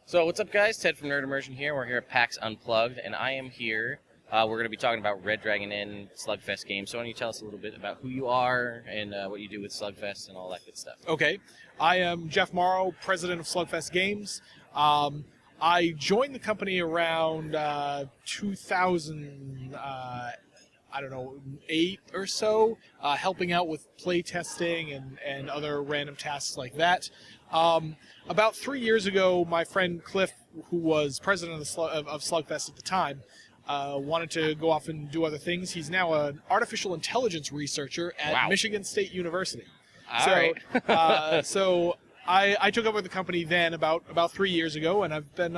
So what's up, guys? Ted from Immersion here. We're here at PAX Unplugged, and I am here. We're going to be talking about Red Dragon Inn Slugfest Games. So why don't you tell us a little bit about who you are and what you do with Slugfest and all that good stuff? Okay. I am Jeff Morrow, president of Slugfest Games. I joined the company around 2000, 8 or so, helping out with play testing and other random tasks like that. About 3 years ago, my friend Cliff, who was president of Slugfest at the time, wanted to go off and do other things. He's now an artificial intelligence researcher at Michigan State University. So I took over the company then about 3 years ago, and I've been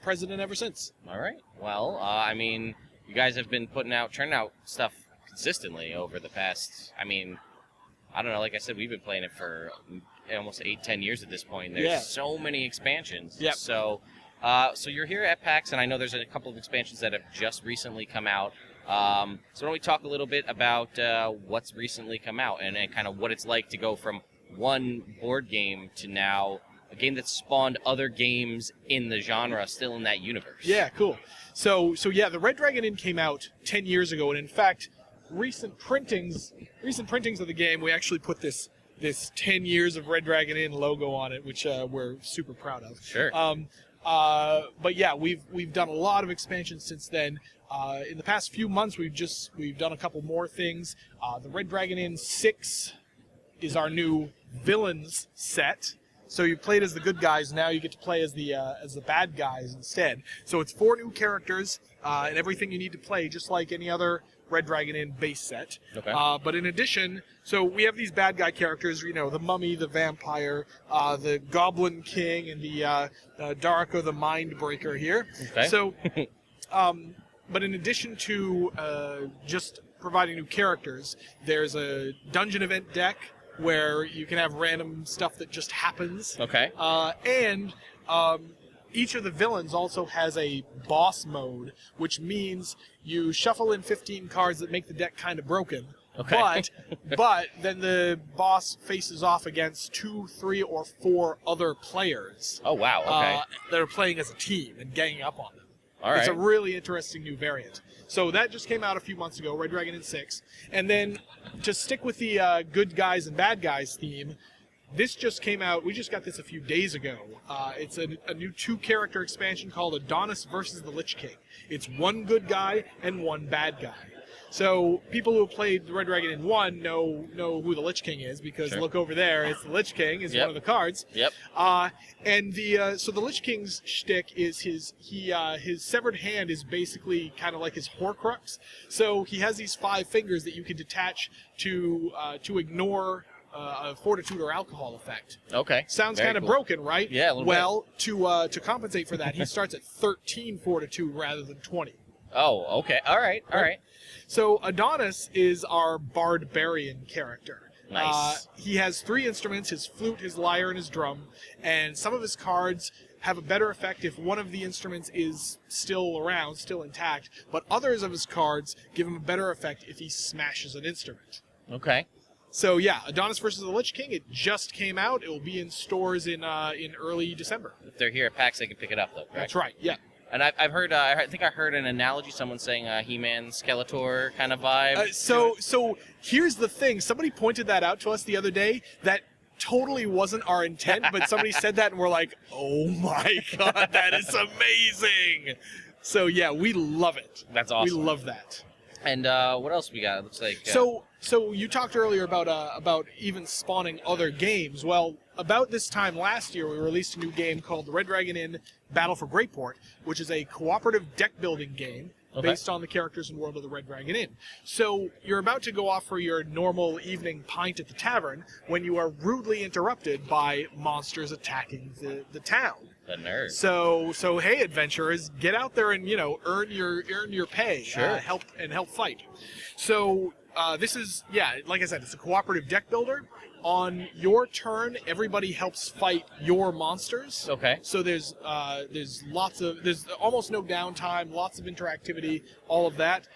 president ever since. All right. Well, I mean, you guys have been churning out stuff consistently over the past, I don't know, like I said, we've been playing it for almost 8-10 years at this point. There's so many expansions. Yep. So you're here at PAX, and I know there's a couple of expansions that have just recently come out. So why don't we talk a little bit about what's recently come out and kind of what it's like to go from one board game to now a game that spawned other games in the genre, still in that universe. Yeah, cool. So yeah, the Red Dragon Inn came out 10 years ago, and in fact, recent printings of the game, we actually put this 10 years of Red Dragon Inn logo on it, which we're super proud of. Sure. But yeah, we've done a lot of expansions since then. In the past few months, we've done a couple more things. The Red Dragon Inn 6 is our new villains set. So you played as the good guys, now you get to play as the bad guys instead. So it's 4 new characters and everything you need to play, just like any other Red Dragon Inn base set. Okay. But in addition, so we have these bad guy characters, you know, the Mummy, the Vampire, the Goblin King, and the Darko, the Mindbreaker here. Okay. So, but in addition to just providing new characters, there's a dungeon event deck where you can have random stuff that just happens. Okay. And each of the villains also has a boss mode, which means you shuffle in 15 cards that make the deck kind of broken. Okay. But then the boss faces off against 2, 3, or 4 other players. Oh, wow. Okay. That are playing as a team and ganging up on them. All right. It's a really interesting new variant. So that just came out a few months ago, Red Dragon Inn 6. And then to stick with the good guys and bad guys theme, this just came out, we just got this a few days ago. It's a new 2-character expansion called Adonis versus the Lich King. It's 1 good guy and 1 bad guy. So people who have played Red Dragon Inn 1 know who the Lich King is, because look over there, it's the Lich King, is one of the cards. Yep. And so the Lich King's shtick is his severed hand is basically kind of like his Horcrux. So he has these 5 fingers that you can detach to ignore a fortitude or alcohol effect. Okay. Sounds kind of broken, right? Yeah, a little bit. Well, to compensate for that, he starts at 13 fortitude rather than 20. Oh, okay. All right. So Adonis is our barbarian character. Nice. He has 3 instruments, his flute, his lyre, and his drum, and some of his cards have a better effect if one of the instruments is still around, still intact, but others of his cards give him a better effect if he smashes an instrument. Okay. So yeah, Adonis versus the Lich King, it just came out. It will be in stores in early December. If they're here at PAX, they can pick it up, though, correct? That's right, yeah. And I've heard, I think I heard an analogy, someone saying He-Man, Skeletor kind of vibe. So here's the thing. Somebody pointed that out to us the other day. That totally wasn't our intent, but somebody said that, and we're like, oh my god, that is amazing. So yeah, we love it. That's awesome. We love that. And what else we got? It looks like... So you talked earlier about even spawning other games. Well, about this time last year, we released a new game called Red Dragon Inn Battle for Greyport, which is a cooperative deck-building game based on the characters and world of the Red Dragon Inn. So you're about to go off for your normal evening pint at the tavern when you are rudely interrupted by monsters attacking the town. The nerd. So hey, adventurers, get out there and earn your pay. Sure. Help fight. So this is, like I said, it's a cooperative deck builder. On your turn, everybody helps fight your monsters. Okay. So there's almost no downtime, lots of interactivity, all of that.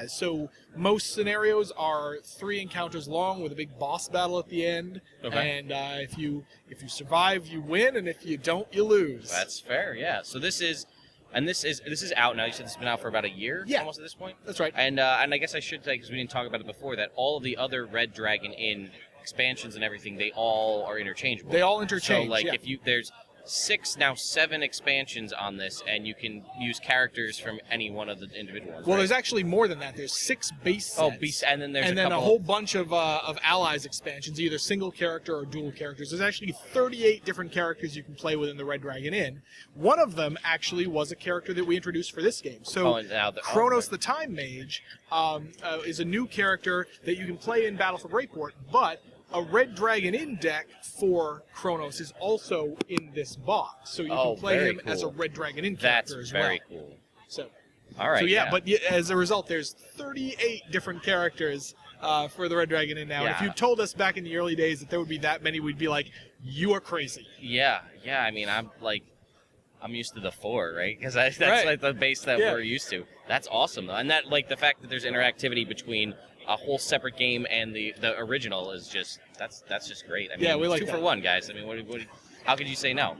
So most scenarios are 3 encounters long with a big boss battle at the end. Okay. And if you survive, you win, and if you don't, you lose. That's fair, yeah. So this is out now. You said this has been out for about a year, almost at this point. That's right. And I guess I should say, because we didn't talk about it before, that all of the other Red Dragon Inn expansions and everything, they all are interchangeable. They all interchange. So if there's 7 expansions on this, and you can use characters from any one of the individual ones. Well, right? there's actually more than that. There's 6 base sets. And then there's a whole bunch of allies expansions, either single character or dual characters. There's actually 38 different characters you can play within the Red Dragon Inn. One of them actually was a character that we introduced for this game. So Kronos the Time Mage is a new character that you can play in Battle for Greyport, but a Red Dragon Inn deck for Kronos is also in this box, so you can play him as a Red Dragon Inn character as well. That's very cool. So, all right. So but as a result, there's 38 different characters for the Red Dragon Inn now. Yeah. And if you told us back in the early days that there would be that many, we'd be like, "You are crazy." Yeah. I mean, I'm used to the 4, right? Because that's like the base that we're used to. That's awesome, though, and that the fact that there's interactivity between a whole separate game and the original is just that's just great. I mean, we like 2 that. for 1, guys. I mean, how could you say no?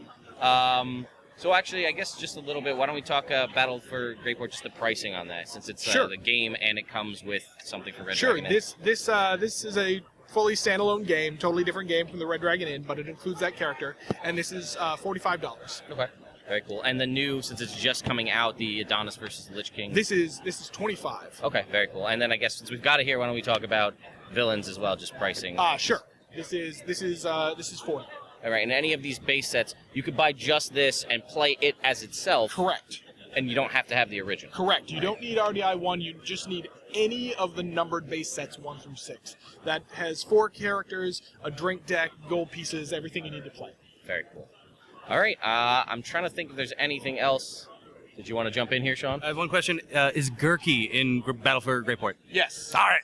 So actually, I guess just a little bit. Why don't we talk Battle for Greyport, just the pricing on that, since it's the game and it comes with something for Red Dragon Inn. This is a fully standalone game, totally different game from the Red Dragon Inn, but it includes that character, and this is $45. Okay. Very cool. And the new, since it's just coming out, the Adonis versus the Lich King. This is $25. Okay, very cool. And then I guess since we've got it here, why don't we talk about villains as well, just pricing? Sure. This is $40. All right. And any of these base sets, you could buy just this and play it as itself. Correct. And you don't have to have the original. Correct. You don't need RDI 1. You just need any of the numbered base sets 1 through 6. That has 4 characters, a drink deck, gold pieces, everything you need to play. Very cool. All right, I'm trying to think if there's anything else. Did you want to jump in here, Sean? I have one question. Is Gurky in Battle for Greyport? Yes. All right.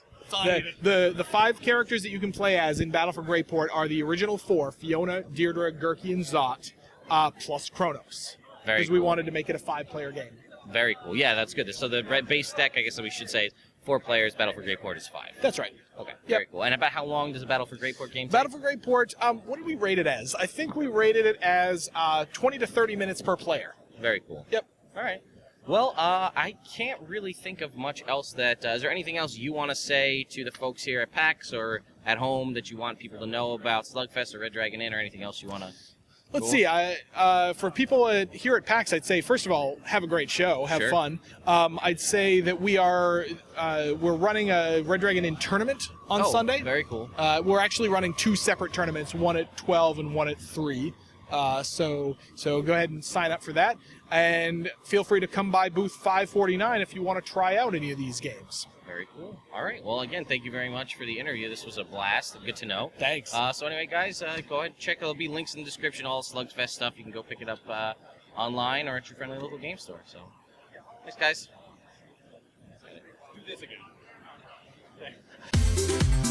The 5 characters that you can play as in Battle for Greyport are the original 4, Fiona, Deirdre, Gurky, and Zot, plus Kronos. Very Because we wanted to make it a 5-player game. Very cool. Yeah, that's good. So the red base deck, I guess we should say, 4 players, Battle for Greyport is 5. That's right. Okay, very cool. And about how long does a Battle for Greyport game take? Battle for Greyport, what did we rate it as? I think we rated it as 20 to 30 minutes per player. Very cool. Yep. All right. Well, I can't really think of much else that... is there anything else you want to say to the folks here at PAX or at home that you want people to know about Slugfest or Red Dragon Inn or anything else you want to... Let's see. For people here at PAX, I'd say, first of all, have a great show. Have fun. I'd say that we're running a Red Dragon Inn tournament on Sunday. Very cool. We're actually running 2 separate tournaments, one at 12 and one at 3. So go ahead and sign up for that. And feel free to come by booth 549 if you want to try out any of these games. Very cool. All right. Well, again, thank you very much for the interview. This was a blast. Good to know. Thanks. So anyway, guys, go ahead and check. There'll be links in the description, all Slugfest stuff. You can go pick it up online or at your friendly local game store. So, thanks, guys. Do this again. Thanks.